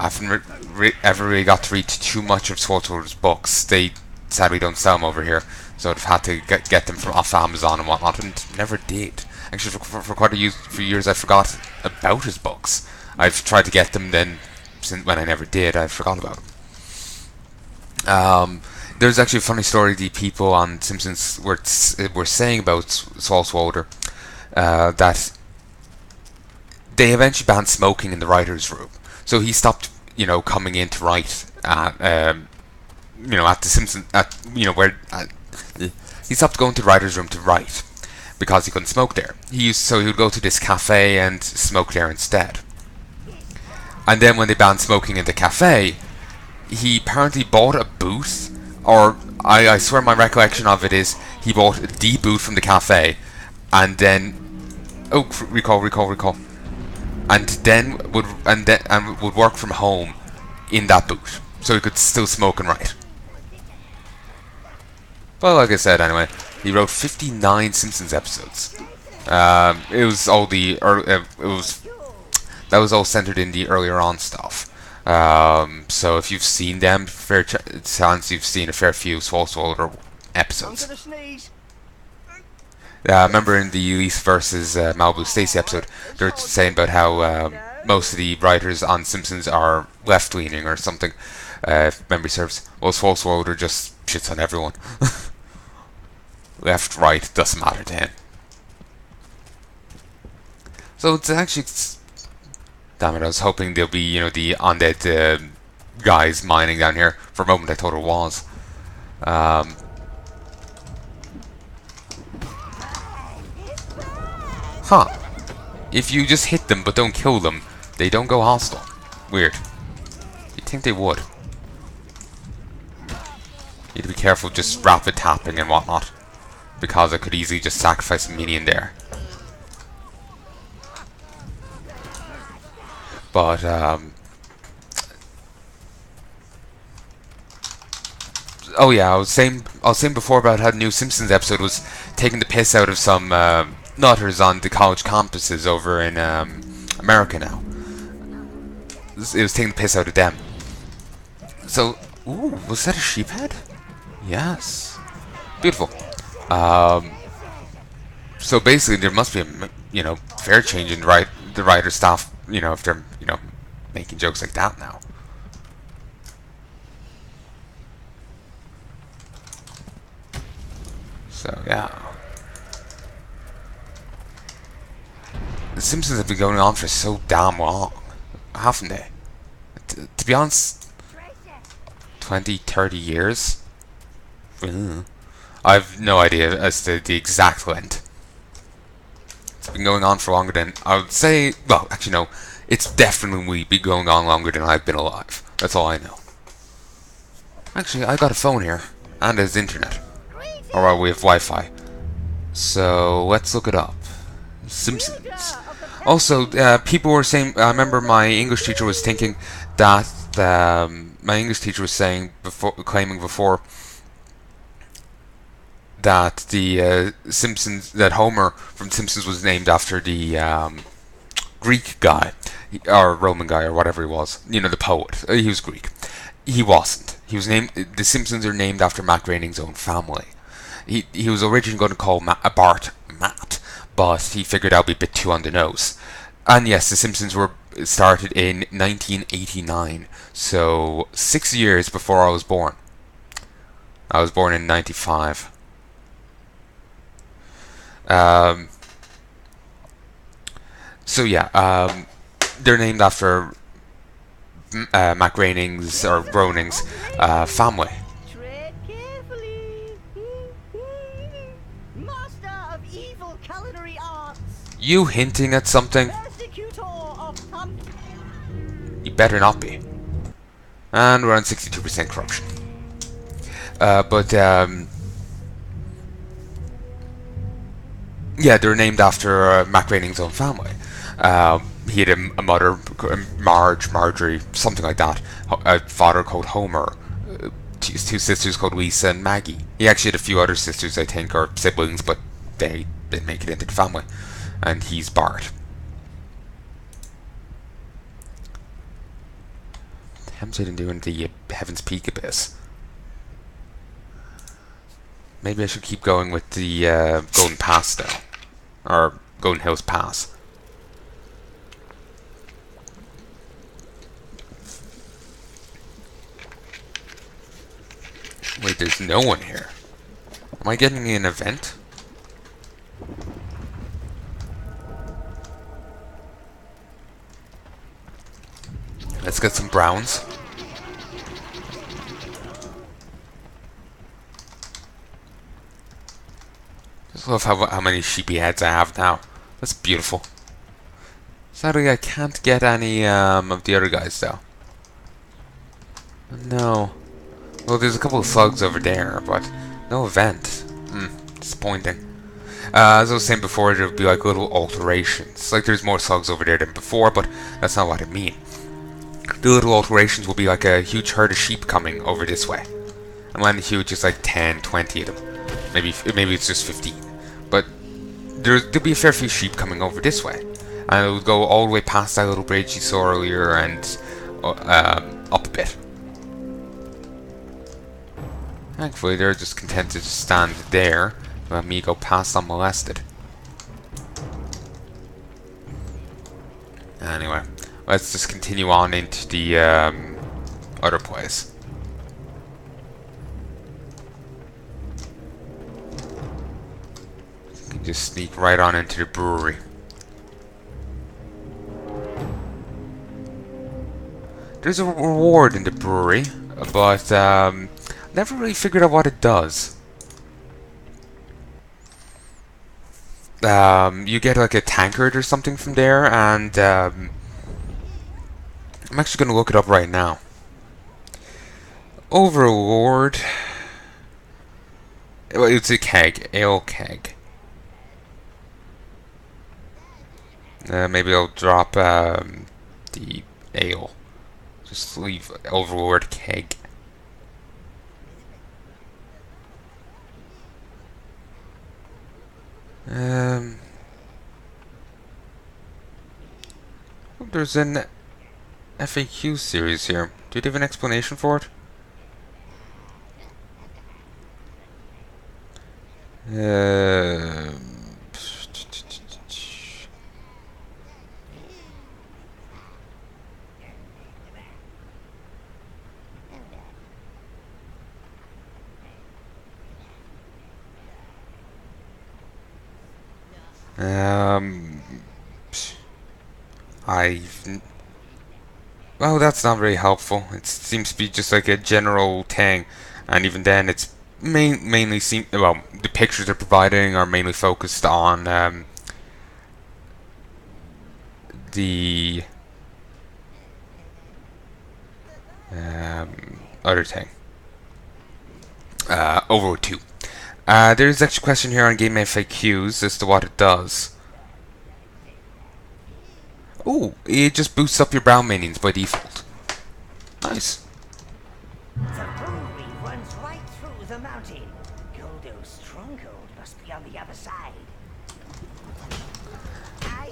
I haven't ever really got to read too much of Sword's books. They sadly don't sell them over here, so I've had to get them from off Amazon and whatnot, and never did. Actually, for quite a few years, I forgot about his books. I've tried to get them, then since when I never did, I forgot about them. There's actually a funny story the people on Simpsons were saying about Swalder, that they eventually banned smoking in the writers' room. So he stopped, coming in to write at, at the Simpsons, he stopped going to the writers' room to write because he couldn't smoke there. He would go to this cafe and smoke there instead. And then when they banned smoking in the cafe, he apparently bought a booth, or I swear my recollection of it is he bought the booth from the cafe, and then recall. And then would work from home in that booth, so he could still smoke and write. Well, like I said, anyway, he wrote 59 Simpsons episodes. It was all that was all centered in the earlier on stuff. So if you've seen them, fair chance you've seen a fair few Swallow episodes. Remember in the Elise versus Malibu Stacy episode, they were saying about how most of the writers on Simpsons are left-leaning or something, if memory serves. Well, Swallow just shits on everyone. Left, right, doesn't matter to him. So it's actually... Damn it, I was hoping there'll be, the undead guys mining down here. For a moment I thought it was. Huh. If you just hit them but don't kill them, they don't go hostile. Weird. You'd think they would. You need to be careful just rapid tapping and whatnot, because I could easily just sacrifice a minion there. But, oh yeah, I was saying before about how the new Simpsons episode was taking the piss out of some nutters on the college campuses over in America now. It was taking the piss out of them. So, ooh, was that a sheep head? Yes. Beautiful. So basically there must be a, fair change in the writer staff, if they're, making jokes like that now. So, yeah. The Simpsons have been going on for so damn long, haven't they? To be honest, 20, 30 years? I've no idea as to the exact length. It's been going on for longer than, I would say, well, actually no, it's definitely been going on longer than I've been alive. That's all I know. Actually, I got a phone here, and there's internet. Or well, we have Wi-Fi. So, let's look it up. Simpsons. Also, people were saying, I remember my English teacher was thinking that, my English teacher was claiming before, that the Simpsons, that Homer from Simpsons was named after the Greek guy, or Roman guy, or whatever he was. The poet. He was Greek. He wasn't. He was named. The Simpsons are named after Matt Groening's own family. He was originally going to call Bart Matt, but he figured that would be a bit too on the nose. And yes, the Simpsons were started in 1989, so 6 years before I was born. I was born in 95. So yeah, they're named after Matt Groening's family. Tread carefully. Master of evil culinary arts. You hinting at something? Persecutor of pumpkin. You better not be. And we're on 62% corruption. Yeah, they're named after Matt Groening's own family. He had a mother, Marjorie, something like that. A father called Homer. His two sisters called Lisa and Maggie. He actually had a few other sisters, I think, or siblings, but they didn't make it into the family. And he's Bart. Tempted doing the Heaven's Peak Abyss. Maybe I should keep going with the Golden Pass though. Or Golden Hills Pass. Wait, there's no one here. Am I getting an event? Let's get some browns. Just love how many sheepy heads I have now. That's beautiful. Sadly, I can't get any of the other guys though. No. Well, there's a couple of slugs over there, but no event. Disappointing. As I was saying before, there would be like little alterations. Like there's more slugs over there than before, but that's not what I mean. The little alterations will be like a huge herd of sheep coming over this way. And when huge is like 10, 20 of them. Maybe it's just 15. But there'll be a fair few sheep coming over this way. And it will go all the way past that little bridge you saw earlier and up a bit. Thankfully, they're just content to just stand there, let me go past unmolested. Anyway, let's just continue on into the other place. You can just sneak right on into the brewery. There's a reward in the brewery, but never really figured out what it does. You get like a tankard or something from there, and I'm actually going to look it up right now. Overlord. Well, it's a keg, ale keg. Maybe I'll drop the ale. Just leave Overlord keg. There's an FAQ series here. Do you have an explanation for it? Well, that's not very helpful. It seems to be just like a general thing, and even then, it's mainly the pictures they're providing are mainly focused on the other thing, Overlord 2. There's actually a question here on Game FAQs as to what it does. Oh, it just boosts up your brown minions by default. Nice. The brewery runs right through the mountain. Goldo's stronghold must be on the other side. I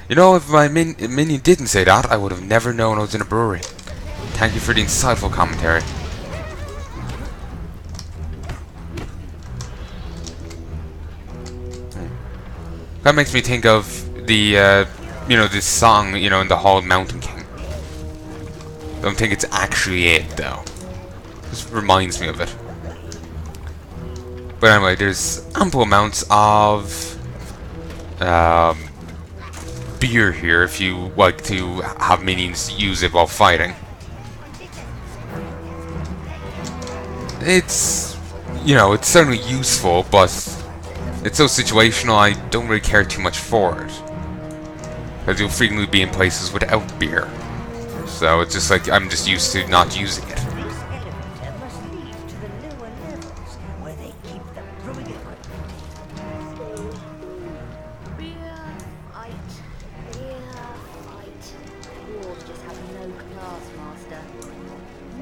You know, if my minion didn't say that, I would have never known I was in a brewery. Thank you for the insightful commentary. That makes me think of the, this song, in the Hall of Mountain King. Don't think it's actually it, though. Just reminds me of it. But anyway, there's ample amounts of beer here if you like to have minions use it while fighting. It's, it's certainly useful, but it's so situational, I don't really care too much for it. Because you'll frequently be in places without beer. So it's just like, I'm just used to not using it. This elevator must lead to the lower levels, where they keep the brewing equipment. Beer fight. Dwarves just have no class, Master.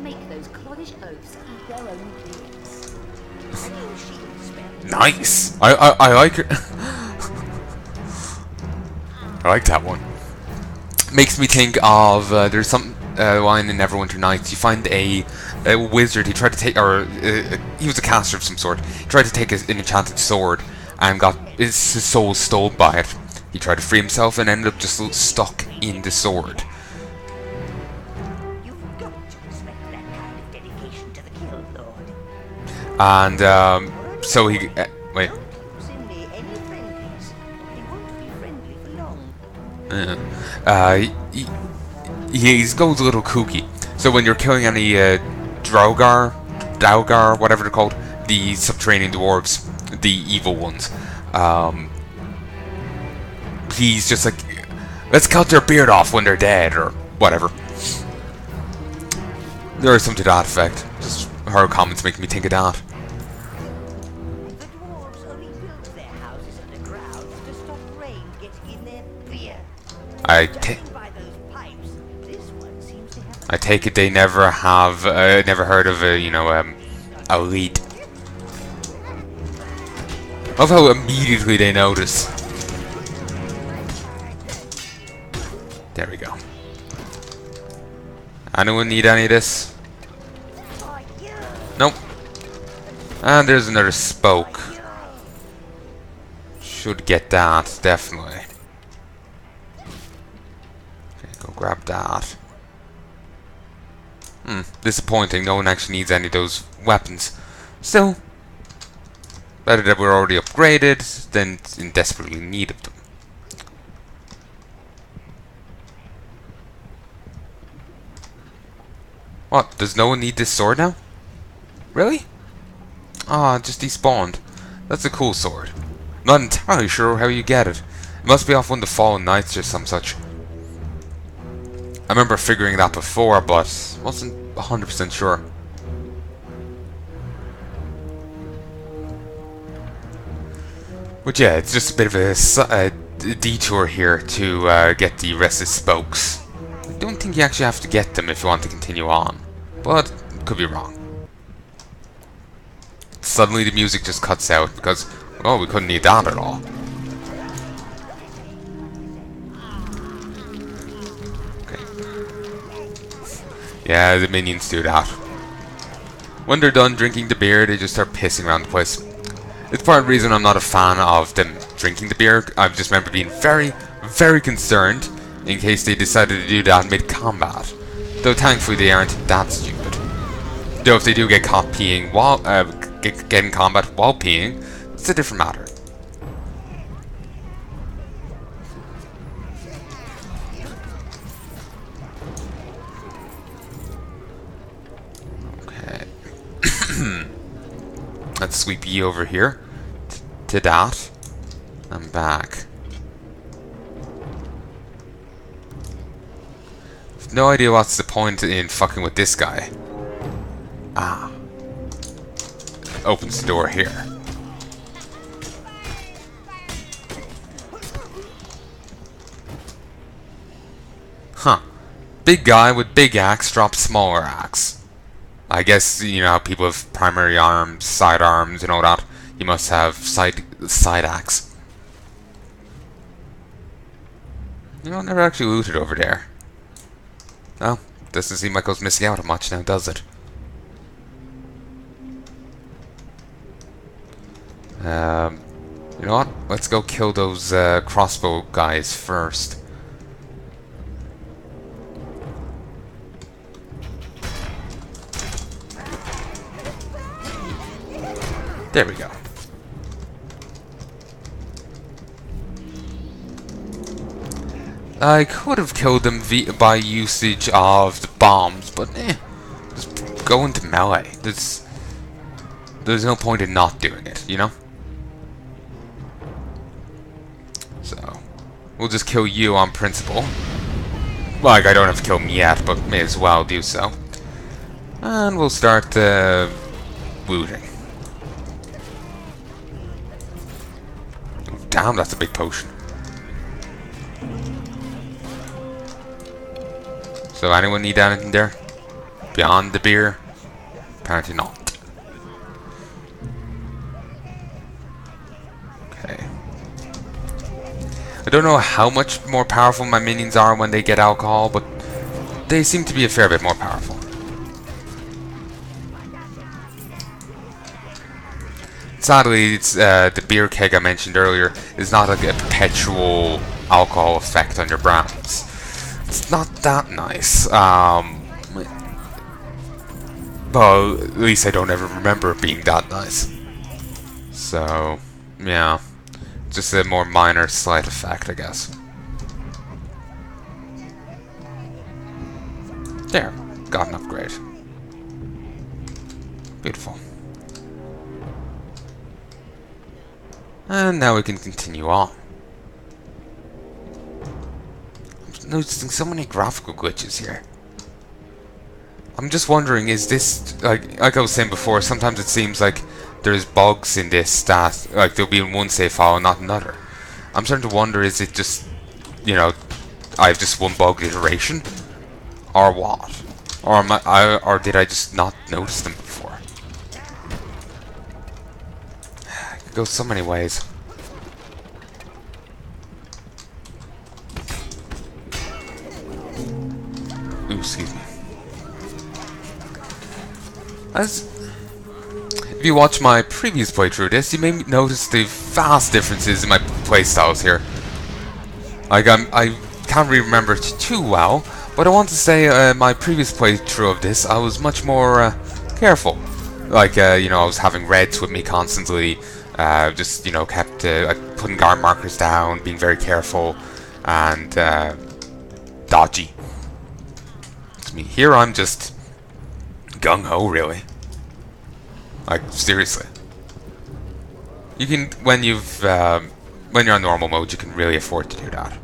Make those cloddish oafs eat their own beers. Nice! I like it. I like that one. Makes me think of there's some line in Neverwinter Nights. You find a wizard. He tried to take, or he was a caster of some sort. He tried to take an enchanted sword and got his soul stolen by it. He tried to free himself and ended up just stuck in the sword. You've got to respect that kind of dedication to the Guild Lord. And so he wait. Don't send me any friendlies. They won't be friendly for long. He goes a little kooky. So when you're killing any Daugar, whatever they're called, the subterranean dwarves, the evil ones, he's just like, let's cut their beard off when they're dead, or whatever. There is something to that effect. Just her comments make me think of that. The dwarves only built their houses underground to stop rain getting in their beer. Judging by those pipes, this one seems to have I take it they never have, never heard of a, a lead. Love how immediately they notice. There we go. Anyone need any of this? Nope. And there's another spoke. Should get that, definitely. Okay, go grab that. Disappointing, no one actually needs any of those weapons. Still, better that we're already upgraded than in desperately need of them. What, does no one need this sword now? Really? Ah, just despawned. That's a cool sword. Not entirely sure how you get it. It must be off one of the Fallen Knights or some such. I remember figuring that before, but wasn't 100% sure. But yeah, it's just a bit of a detour here to get the rest of the spokes. I don't think you actually have to get them if you want to continue on, but could be wrong. Suddenly the music just cuts out because, oh, we couldn't need that at all. Okay. Yeah, the minions do that. When they're done drinking the beer, they just start pissing around the place. It's part of the reason I'm not a fan of them drinking the beer. I just remember being very, very concerned in case they decided to do that mid-combat. Though thankfully they aren't that stupid. Though if they do get caught peeing while get in combat while peeing, it's a different matter. Okay. Let's sweep ye over here to that. I'm back. No idea what's the point in fucking with this guy. Ah. Opens the door here. Huh. Big guy with big axe drops smaller axe. I guess, you know, people have primary arms, side arms, and all that. You must have side axe. You know, never actually looted over there. Oh, doesn't seem like I was missing out on much now, does it? You know what? Let's go kill those crossbow guys first. There we go. I could have killed them by usage of the bombs, but just go into melee. There's no point in not doing it, you know? So, we'll just kill you on principle. Like, I don't have to kill him yet, but may as well do so. And we'll start looting. Oh, damn, that's a big potion. So anyone need anything there? Beyond the beer? Apparently not. Okay. I don't know how much more powerful my minions are when they get alcohol, but they seem to be a fair bit more powerful. Sadly, it's the beer keg I mentioned earlier is not like a perpetual alcohol effect on your brands. It's not that nice. Well, at least I don't ever remember it being that nice. So, yeah. Just a more minor slight effect, I guess. There. Got an upgrade. Beautiful. And now we can continue on. I'm noticing so many graphical glitches here. I'm just wondering, is this, like I was saying before, sometimes it seems like there's bugs in this that, like, they'll be in one save file and not another. I'm starting to wonder, is it just, you know, I have just one bugged iteration? Or what? Or did I just not notice them before? It could go so many ways. Ooh, excuse me. If you watch my previous playthrough of this, you may notice the vast differences in my playstyles here. Like, I can't really remember it too well, but I want to say my previous playthrough of this, I was much more careful. Like, you know, I was having reds with me constantly, just, you know, kept like putting guard markers down, being very careful, and dodgy. It's me. Here I'm just gung-ho, really. Like, seriously. You can, when you're on normal mode, you can really afford to do that.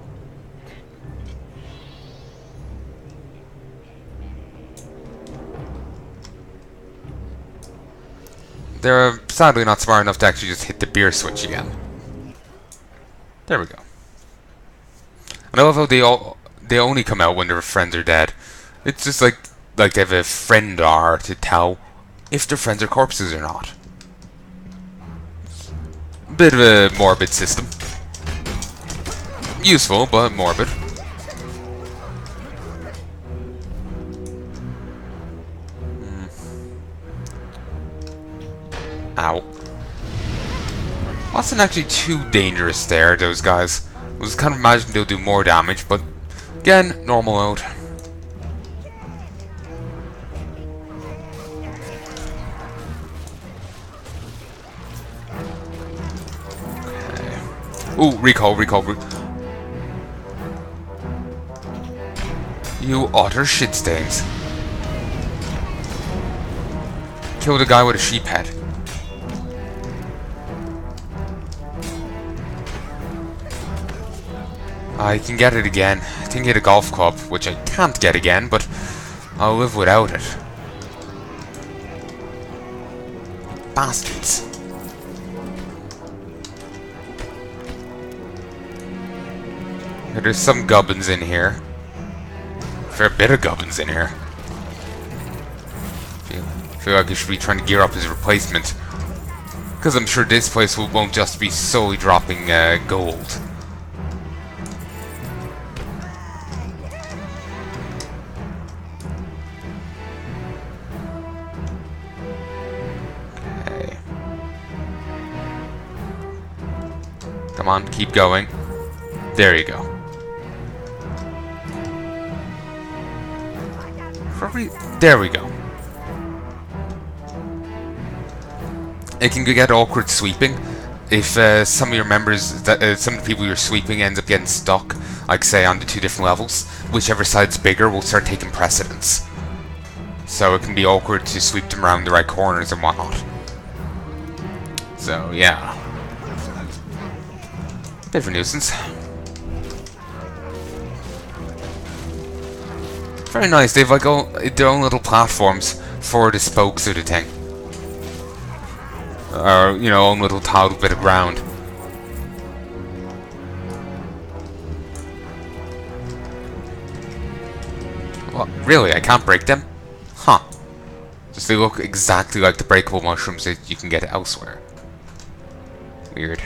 They're sadly not smart enough to actually just hit the beer switch again. There we go. And I love how they only come out when their friends are dead. It's just like they have a friend-ar to tell if their friends are corpses or not. Bit of a morbid system. Useful, but morbid. Ow. Wasn't actually too dangerous there, those guys. I was kind of imagining they'll do more damage, but again, normal mode. Ooh, recall. You utter shit stains. Kill the guy with a sheep head. I can get it again. I can get a golf club, which I can't get again, but I'll live without it. Bastards. There's some gubbins in here. Fair bit of gubbins in here. Feel like I should be trying to gear up his replacement. Because I'm sure this place won't just be solely dropping gold. Okay. Come on, keep going. There you go. There we go. It can get awkward sweeping if some of your members, some of the people you're sweeping ends up getting stuck, like say on the two different levels. Whichever side's bigger will start taking precedence. So it can be awkward to sweep them around the right corners and whatnot. So yeah. Bit of a nuisance. Very nice. They've like their own little platforms for the spokes of the thing. Or, you know, own little tiled bit of ground. What? Really? I can't break them? Huh. Just they look exactly like the breakable mushrooms that you can get elsewhere. Weird.